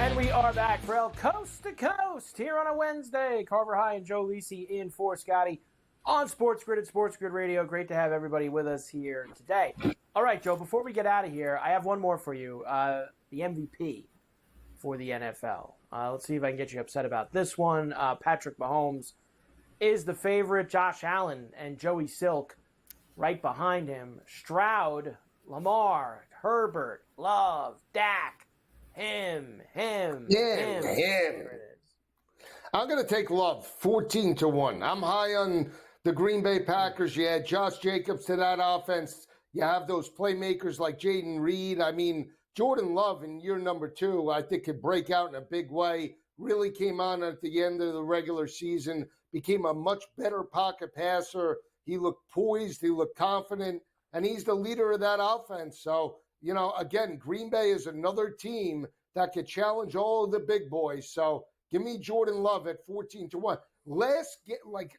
And we are back, Ferrall, coast to coast here on a Wednesday. Carver High and Joe Lisi in for Scotty on SportsGrid at SportsGrid Radio. Great to have everybody with us here today. All right, Joe, before we get out of here, I have one more for you. The MVP for the NFL. Let's see if I can get you upset about this one. Patrick Mahomes is the favorite. Josh Allen and Joey Silk right behind him. Stroud, Lamar, Herbert, Love, Dak. Him. I'm going to take Love 14-1. I'm high on the Green Bay Packers. You add Josh Jacobs to that offense. You have those playmakers like Jaden Reed. I mean, Jordan Love in year number 2, I think could break out in a big way. Really came on at the end of the regular season, became a much better pocket passer. He looked poised. He looked confident. And he's the leader of that offense. So, you know, again, Green Bay is another team that could challenge all of the big boys. So give me Jordan Love at 14-1. Last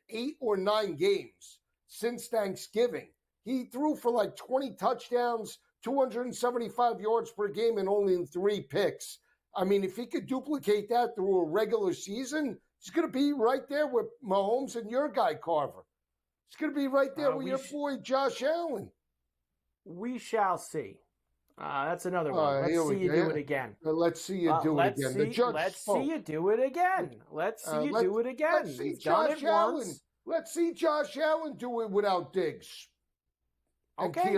8 or 9 games since Thanksgiving, he threw for like 20 touchdowns, 275 yards per game, and only 3 picks. I mean, if he could duplicate that through a regular season, he's going to be right there with Mahomes and your guy Carver. He's going to be right there with your boy Josh Allen. We shall see. That's another one. Let's see you do it again. Let's see you do it again. Let's see you do it again. Let's see you do it again. Let's see Josh Allen. Let's see Josh Allen do it without Diggs. Okay,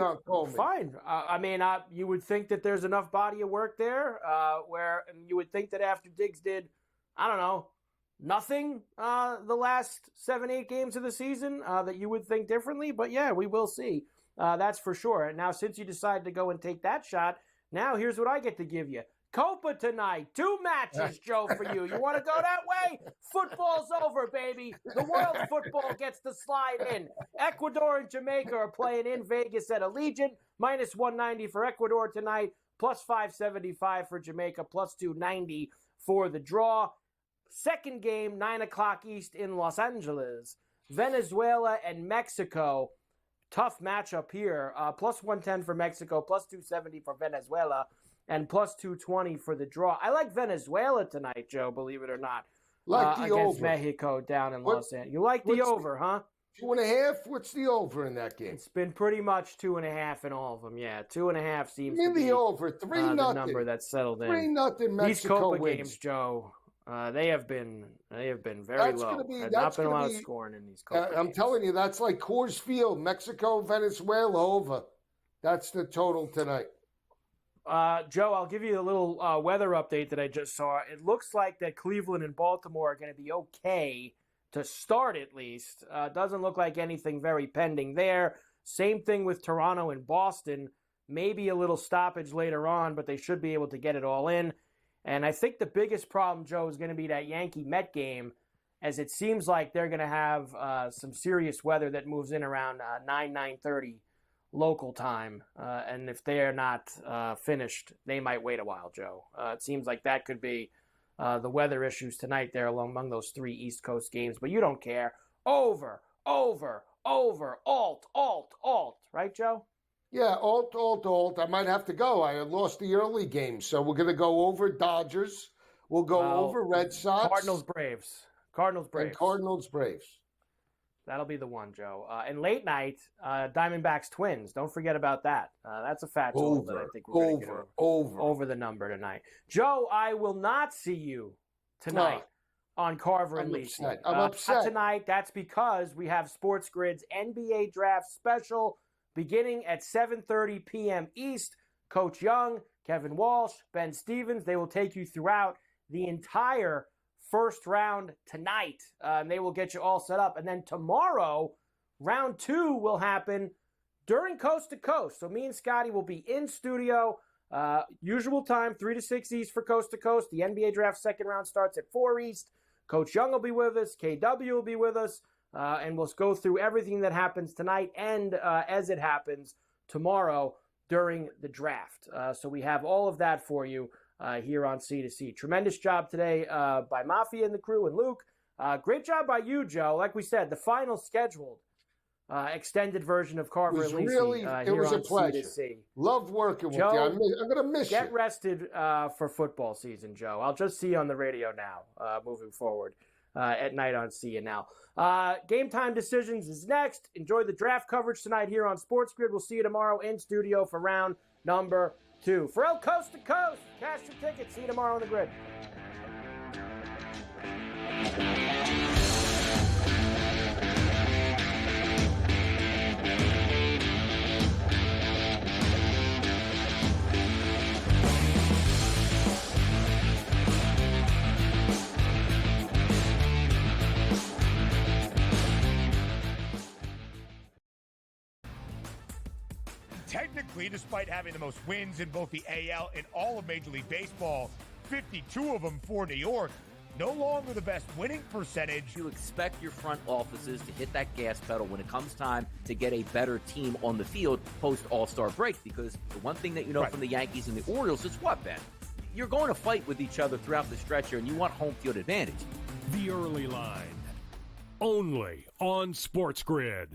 fine. I mean, you would think that there's enough body of work there where you would think that after Diggs did, I don't know, nothing the last 7-8 games of the season that you would think differently. But yeah, we will see. That's for sure. And now, since you decided to go and take that shot, now here's what I get to give you. Copa tonight. 2 matches, Joe, for you. You want to go that way? Football's over, baby. The world football gets to slide in. Ecuador and Jamaica are playing in Vegas at Allegiant. Minus 190 for Ecuador tonight. Plus 575 for Jamaica. Plus 290 for the draw. Second game, 9 o'clock East in Los Angeles. Venezuela and Mexico. Tough matchup here. Plus 110 for Mexico. Plus 270 for Venezuela. And plus 220 for the draw. I like Venezuela tonight, Joe, believe it or not. Like the against over. Mexico down in Los Angeles. You like the over, huh? 2.5? What's the over in that game? It's been pretty much 2.5 in all of them, yeah. 2.5 seems to Give be the over. 3-0. The number that's settled in. 3-0 Mexico These Copa wins. games, Joe, they have been very low. There's not been a lot of scoring in these Copa games. I'm telling you, that's like Coors Field, Mexico, Venezuela, over. That's the total tonight. Joe, I'll give you a little weather update that I just saw. It looks like that Cleveland and Baltimore are going to be okay to start at least. Doesn't look like anything very pending there. Same thing with Toronto and Boston. Maybe a little stoppage later on, but they should be able to get it all in. And I think the biggest problem, Joe, is going to be that Yankee-Met game, as it seems like they're going to have some serious weather that moves in around 9:30 local time. And if they're not finished, they might wait a while, Joe. It seems like that could be the weather issues tonight there among those 3 East Coast games. But you don't care. Over, alt, right, Joe? Yeah, alt. I might have to go. I lost the early game, so we're going to go over Dodgers. We'll go over Red Sox. Cardinals, Braves. That'll be the one, Joe. And late night, Diamondbacks, Twins. Don't forget about that. That's a fat total that I think we're going to get over the number tonight. Joe, I will not see you tonight on Carver and Lisi. I'm upset. Not tonight. That's because we have SportsGrid's NBA Draft Special beginning at 7:30 p.m. East. Coach Young, Kevin Walsh, Ben Stevens, they will take you throughout the entire first round tonight. And they will get you all set up. And then tomorrow, round 2 will happen during Coast to Coast. So me and Scotty will be in studio. Usual time, 3 to 6 East for Coast to Coast. The NBA Draft second round starts at 4 East. Coach Young will be with us. KW will be with us. And we'll go through everything that happens tonight and as it happens tomorrow during the draft. So we have all of that for you here on C2C. Tremendous job today by Mafia and the crew and Luke. Great job by you, Joe. Like we said, the final scheduled extended version of Carver and Lisi it was here a on pleasure. C2C. Love working with you. I'm going to miss you. Get rested for football season, Joe. I'll just see you on the radio now moving forward. At night on See You Now. Game Time Decisions is next. Enjoy the draft coverage tonight here on SportsGrid. We'll see you tomorrow in studio for round number 2. Ferrall, Coast to Coast. Cash your tickets. See you tomorrow on the grid. Technically, despite having the most wins in both the AL and all of Major League Baseball, 52 of them for New York, no longer the best winning percentage. You expect your front offices to hit that gas pedal when it comes time to get a better team on the field post All-Star break, because the one thing that you know from the Yankees and the Orioles is what, Ben? You're going to fight with each other throughout the stretch here, and you want home field advantage. The Early Line, only on SportsGrid.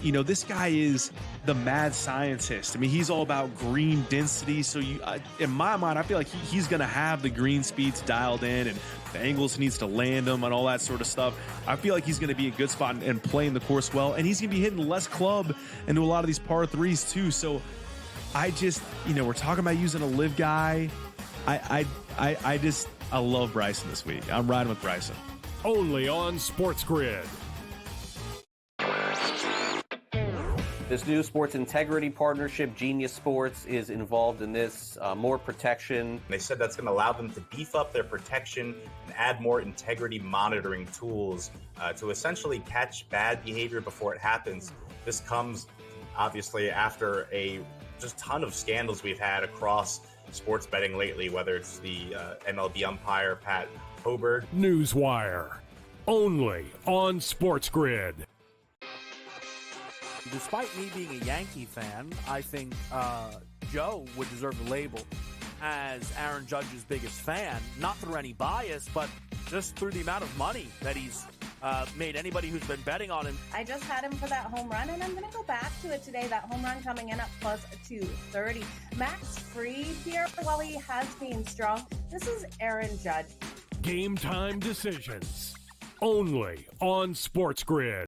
You know, this guy is the mad scientist. I mean, he's all about green density. So in my mind, I feel like he's going to have the green speeds dialed in, and the angles he needs to land them and all that sort of stuff. I feel like he's going to be a good spot and playing the course well. And he's going to be hitting less club into a lot of these par threes too. So I just, we're talking about using a live guy. I love Bryson this week. I'm riding with Bryson. Only on SportsGrid. This new sports integrity partnership, Genius Sports, is involved in this. More protection. They said that's going to allow them to beef up their protection and add more integrity monitoring tools to essentially catch bad behavior before it happens. This comes, obviously, after a just ton of scandals we've had across sports betting lately, whether it's the MLB umpire, Pat Hoberg. Newswire, only on SportsGrid. Despite me being a Yankee fan, I think Joe would deserve the label as Aaron Judge's biggest fan, not through any bias, but just through the amount of money that he's made anybody who's been betting on him. I just had him for that home run, and I'm going to go back to it today. That home run coming in at plus 230. Max Fried here, while he has been strong, this is Aaron Judge. Game Time Decisions, only on SportsGrid.